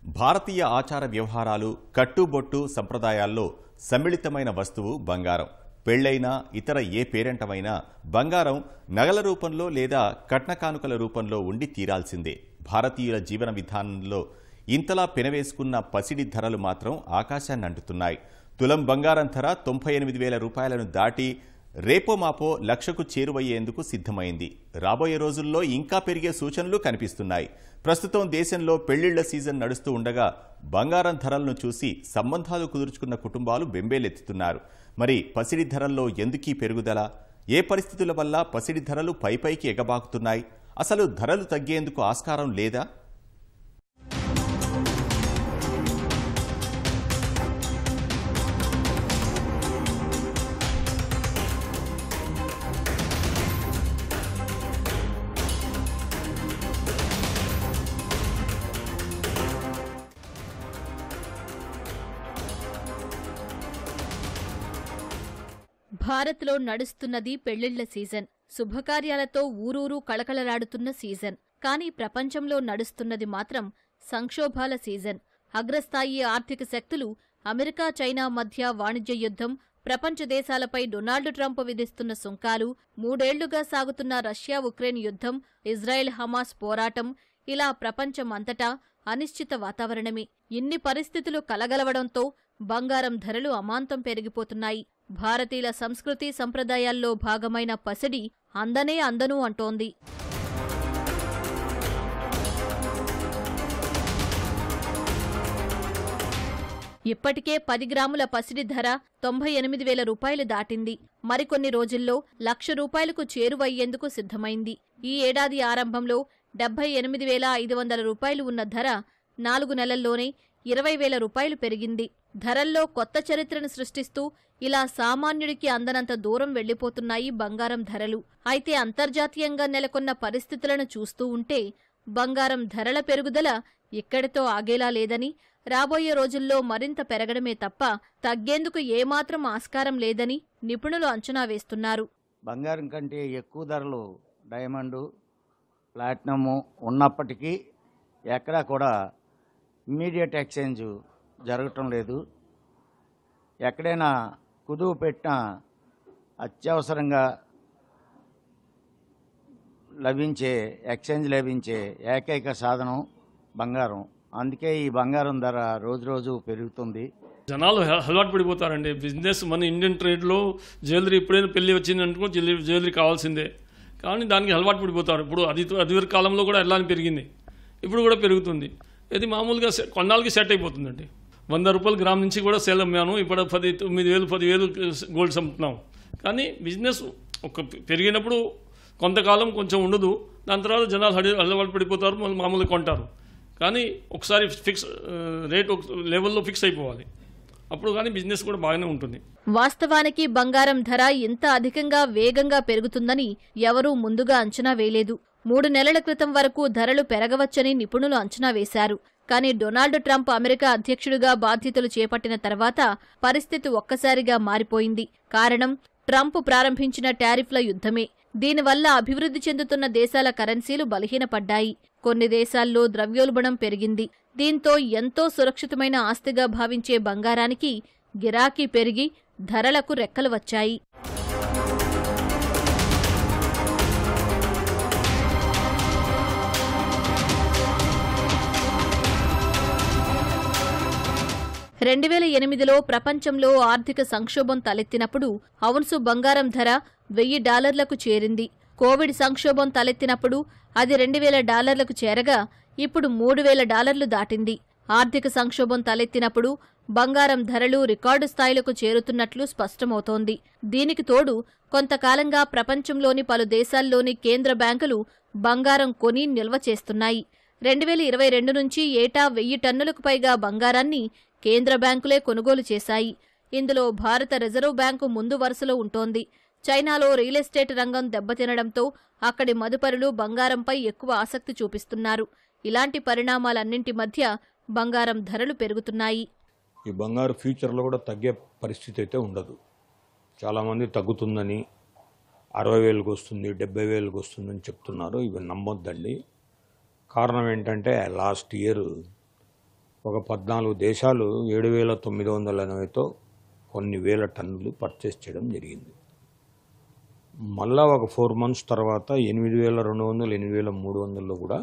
భారతీయ ఆచార వ్యవహారాలు కట్టుబొట్టు సంప్రదాయాల్లో సమ్మిళితమైన వస్తువు బంగారం. పెళ్లైనా ఇతర ఏ పేరెంటమైనా బంగారం నగల రూపంలో లేదా కట్నకానుకల రూపంలో ఉండి తీరాల్సిందే. భారతీయుల జీవన విధానంలో ఇంతలా పెనవేసుకున్న పసిడి ధరలు మాత్రం ఆకాశాన్ని అంటుతున్నాయి. తులం బంగారం ధర 98,000 రూపాయలను దాటి రేపో మాపో లక్షకు చేరువయ్యేందుకు సిద్ధమైంది. రాబోయే రోజుల్లో ఇంకా పెరిగే సూచనలు కనిపిస్తున్నాయి. ప్రస్తుతం దేశంలో పెళ్లిళ్ల సీజన్ నడుస్తూ ఉండగా బంగారం ధరలను చూసి సంబంధాలు కుదుర్చుకున్న కుటుంబాలు బెంబేలెత్తుతున్నారు. మరి పసిడి ధరల్లో ఎందుకీ పెరుగుదల? ఏ పరిస్థితుల వల్ల పసిడి ధరలు పైపైకి ఎగబాకుతున్నాయి? అసలు ధరలు తగ్గేందుకు ఆస్కారం లేదా? భారత్లో నడుస్తున్నది పెళ్లిళ్ల సీజన్. శుభకార్యాలతో ఊరూరు కళకళలాడుతున్న సీజన్. కానీ ప్రపంచంలో నడుస్తున్నది మాత్రం సంక్షోభాల సీజన్. అగ్రస్థాయి ఆర్థిక శక్తులు అమెరికా చైనా మధ్య వాణిజ్య యుద్ధం, ప్రపంచ దేశాలపై డొనాల్డ్ ట్రంప్ విధిస్తున్న సుంకాలు, 3 ఏళ్లుగా సాగుతున్న రష్యా ఉక్రెయిన్ యుద్ధం, ఇజ్రాయెల్ హమాస్ పోరాటం, ఇలా ప్రపంచమంతటా అనిశ్చిత వాతావరణమే. ఇన్ని పరిస్థితులు కలగలవడంతో బంగారం ధరలు అమాంతం పెరిగిపోతున్నాయి. భారతీయుల సంస్కృతి సంప్రదాయాల్లో భాగమైన పసిడి అందనే అందను అంటోంది. ఇప్పటికే 10 గ్రాముల పసిడి ధర 98,000 రూపాయలు దాటింది. మరికొన్ని రోజుల్లో ₹1,00,000 చేరువయ్యేందుకు సిద్ధమైంది. ఈ ఏడాది ఆరంభంలో 78,500 రూపాయలు ఉన్న ధర 4 నెలల్లోనే 20,000 రూపాయలు పెరిగింది. ధరల్లో కొత్త చరిత్రను సృష్టిస్తూ ఇలా సామాన్యుడికి అందనంత దూరం వెళ్లిపోతున్నాయి బంగారం ధరలు. అయితే అంతర్జాతీయంగా నెలకొన్న పరిస్థితులను చూస్తూ ఉంటే బంగారం ధరల పెరుగుదల ఇక్కడితో ఆగేలా లేదని, రాబోయే రోజుల్లో మరింత పెరగడమే తప్ప తగ్గేందుకు ఏమాత్రం ఆస్కారం లేదని నిపుణులు అంచనా వేస్తున్నారు. బంగారం కంటే ఎక్కువ ధరలు డైమండు, ప్లాటినము ఉన్నప్పటికీ ఎక్కడా కూడా ఇమ్మీడియట్ ఎక్స్చేంజ్ జరగటం లేదు. ఎక్కడైనా కుదువు పెట్టినా అత్యవసరంగా ఎక్స్చేంజ్ లభించే ఏకైక సాధనం బంగారం. అందుకే ఈ బంగారం ధర రోజు రోజు పెరుగుతుంది. జనాలు అలవాటు పడిపోతారండి. బిజినెస్ మన ఇండియన్ ట్రేడ్లో జ్యువెలరీ ఎప్పుడైనా పెళ్లి వచ్చిందనుకో జ్యువెలరీ కావాల్సిందే. కానీ దానికి అలవాటు పడిపోతారు. ఇప్పుడు అది కాలంలో కూడా ఎలానే పెరిగింది, ఇప్పుడు కూడా పెరుగుతుంది. ఇది మామూలుగా కొన్నాళ్ళకి సెట్ అయిపోతుందండి. 100 రూపాయలు గ్రామ్ నుంచి కూడా సేల్ అమ్మాను. ఇప్పుడు 9,000 10,000 గోల్డ్ అమ్ముతున్నాం. కానీ బిజినెస్ పెరిగినప్పుడు కొంతకాలం కొంచెం ఉండదు. దాని తర్వాత జనాలు అలవాటు పడిపోతారు, మామూలుగా కొంటారు. కానీ ఒకసారి ఫిక్స్ రేట్ ఒక లెవెల్లో ఫిక్స్ అయిపోవాలి. అప్పుడు కానీ బిజినెస్ కూడా బాగానే ఉంటుంది. వాస్తవానికి బంగారం ధర ఇంత అధికంగా వేగంగా పెరుగుతుందని ఎవరూ ముందుగా అంచనా వేయలేదు. 3 నెలల క్రితం వరకు ధరలు పెరగవచ్చని నిపుణులు అంచనా వేశారు. కానీ డొనాల్డ్ ట్రంప్ అమెరికా అధ్యక్షుడిగా బాధ్యతలు చేపట్టిన తర్వాత పరిస్థితి ఒక్కసారిగా మారిపోయింది. కారణం ట్రంప్ ప్రారంభించిన టారిఫ్ల యుద్ధమే. దీనివల్ల అభివృద్ధి చెందుతున్న దేశాల కరెన్సీలు బలహీనపడ్డాయి. కొన్ని దేశాల్లో ద్రవ్యోల్బణం పెరిగింది. దీంతో ఎంతో సురక్షితమైన ఆస్తిగా భావించే బంగారానికి గిరాకీ పెరిగి ధరలకు రెక్కలు వచ్చాయి. $2008లో ప్రపంచంలో ఆర్థిక సంక్షోభం తలెత్తినప్పుడు ఔన్సు బంగారం ధర $1,000 చేరింది. కోవిడ్ సంక్షోభం తలెత్తినప్పుడు అది $2,000 చేరగా ఇప్పుడు $3,000 దాటింది. ఆర్థిక సంక్షోభం తలెత్తినప్పుడు బంగారం ధరలు రికార్డు స్థాయిలకు చేరుతున్నట్లు స్పష్టమవుతోంది. దీనికి తోడు కొంతకాలంగా ప్రపంచంలోని పలు దేశాల్లోని కేంద్ర బ్యాంకులు బంగారం కొని నిల్వ చేస్తున్నాయి. 2022 నుంచి ఏటా 1,000 టన్నులకు పైగా బంగారాన్ని కేంద్ర బ్యాంకులే కొనుగోలు చేశాయి. ఇందులో భారత రిజర్వ్ బ్యాంకు ముందు వరుసలో ఉంటోంది. చైనాలో రియల్ ఎస్టేట్ రంగం దెబ్బతినడంతో అక్కడి మదుపరులు బంగారంపై ఎక్కువ ఆసక్తి చూపిస్తున్నారు. ఇలాంటి పరిణామాలన్నింటి మధ్య బంగారం ధరలు పెరుగుతున్నాయి. ఈ బంగారు ఫ్యూచర్లో కూడా తగ్గే పరిస్థితి అయితే ఉండదు. చాలామంది తగ్గుతుందని 60,000కి వస్తుంది, 70,000కి వస్తుందని చెప్తున్నారు. ఇవి నమ్మొద్దండి. కారణం ఏంటంటే లాస్ట్ ఇయర్ ఒక 14 దేశాలు 7,980తో కొన్ని వేల టన్నులు పర్చేస్ చేయడం జరిగింది. మళ్ళా ఒక 4 మంత్స్ తర్వాత 8,200, 8,300లో కూడా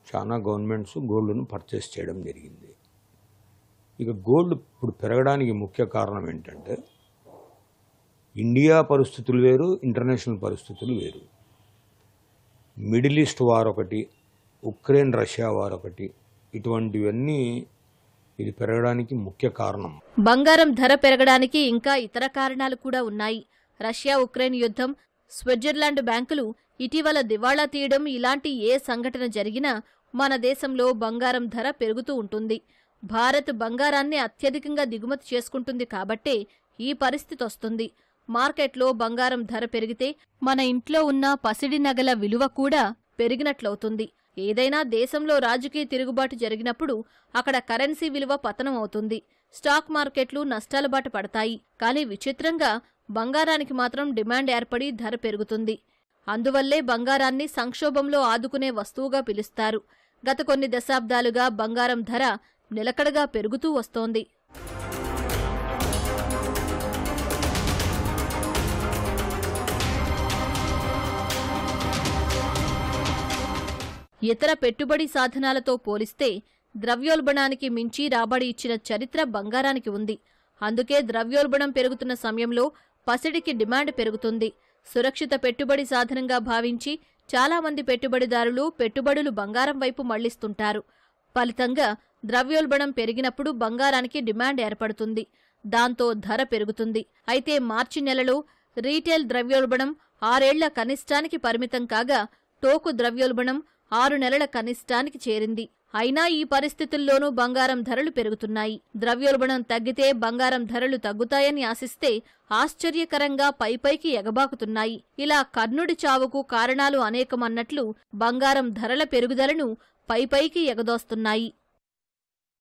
చాలా గవర్నమెంట్స్ గోల్డ్ను పర్చేస్ చేయడం జరిగింది. ఇక గోల్డ్ ఇప్పుడు పెరగడానికి ముఖ్య కారణం ఏంటంటే ఇండియా పరిస్థితులు వేరు, ఇంటర్నేషనల్ పరిస్థితులు వేరు. మిడిల్ ఈస్ట్ వార్ ఒకటి, ఉక్రెయిన్ రష్యా వార్ ఒకటి, ఇటువంటివన్నీ ఇది పెరగడానికి ముఖ్య కారణం. బంగారం ధర పెరగడానికి ఇంకా ఇతర కారణాలు కూడా ఉన్నాయి. రష్యా ఉక్రెయిన్ యుద్ధం, స్విట్జర్లాండ్ బ్యాంకులు ఇటీవల దివాళా తీయడం, ఇలాంటి ఏ సంఘటన జరిగినా మన దేశంలో బంగారం ధర పెరుగుతూ ఉంటుంది. భారత్ బంగారాన్ని అత్యధికంగా దిగుమతి చేసుకుంటుంది కాబట్టే ఈ పరిస్థితి వస్తుంది. మార్కెట్లో బంగారం ధర పెరిగితే మన ఇంట్లో ఉన్న పసిడి నగల విలువ కూడా పెరిగినట్లవుతుంది. ఏదైనా దేశంలో రాజకీయ తిరుగుబాటు జరిగినప్పుడు అక్కడ కరెన్సీ విలువ పతనం అవుతుంది. స్టాక్ మార్కెట్లు నష్టాల బాట పడతాయి. కానీ విచిత్రంగా బంగారానికి మాత్రం డిమాండ్ ఏర్పడి ధర పెరుగుతుంది. అందువల్లే బంగారాన్ని సంక్షోభంలో ఆదుకునే వస్తువుగా పిలుస్తారు. గత కొన్ని దశాబ్దాలుగా బంగారం ధర నిలకడగా పెరుగుతూ వస్తోంది. ఇతర పెట్టుబడి సాధనాలతో పోలిస్తే ద్రవ్యోల్బణానికి మించి రాబడి ఇచ్చిన చరిత్ర బంగారానికి ఉంది. అందుకే ద్రవ్యోల్బణం పెరుగుతున్న సమయంలో పసిడికి డిమాండ్ పెరుగుతుంది. సురక్షిత పెట్టుబడి సాధనంగా భావించి చాలామంది పెట్టుబడిదారులు పెట్టుబడులు బంగారం వైపు మళ్లిస్తుంటారు. ఫలితంగా ద్రవ్యోల్బణం పెరిగినప్పుడు బంగారానికి డిమాండ్ ఏర్పడుతుంది. దాంతో ధర పెరుగుతుంది. అయితే మార్చి నెలలో రీటైల్ ద్రవ్యోల్బణం 6 ఏళ్ల కనిష్టానికి పరిమితం కాగా టోకు ద్రవ్యోల్బణం 6 నెలల కనిష్టానికి చేరింది. అయినా ఈ పరిస్థితుల్లోనూ బంగారం ధరలు పెరుగుతున్నాయి. ద్రవ్యోల్బణం తగ్గితే బంగారం ధరలు తగ్గుతాయని ఆశిస్తే ఆశ్చర్యకరంగా పైపైకి ఎగబాకుతున్నాయి. ఇలా కర్ణుడి చావుకు కారణాలు అనేకమన్నట్లు బంగారం ధరల పెరుగుదలను పైపైకి ఎగదోస్తున్నాయి.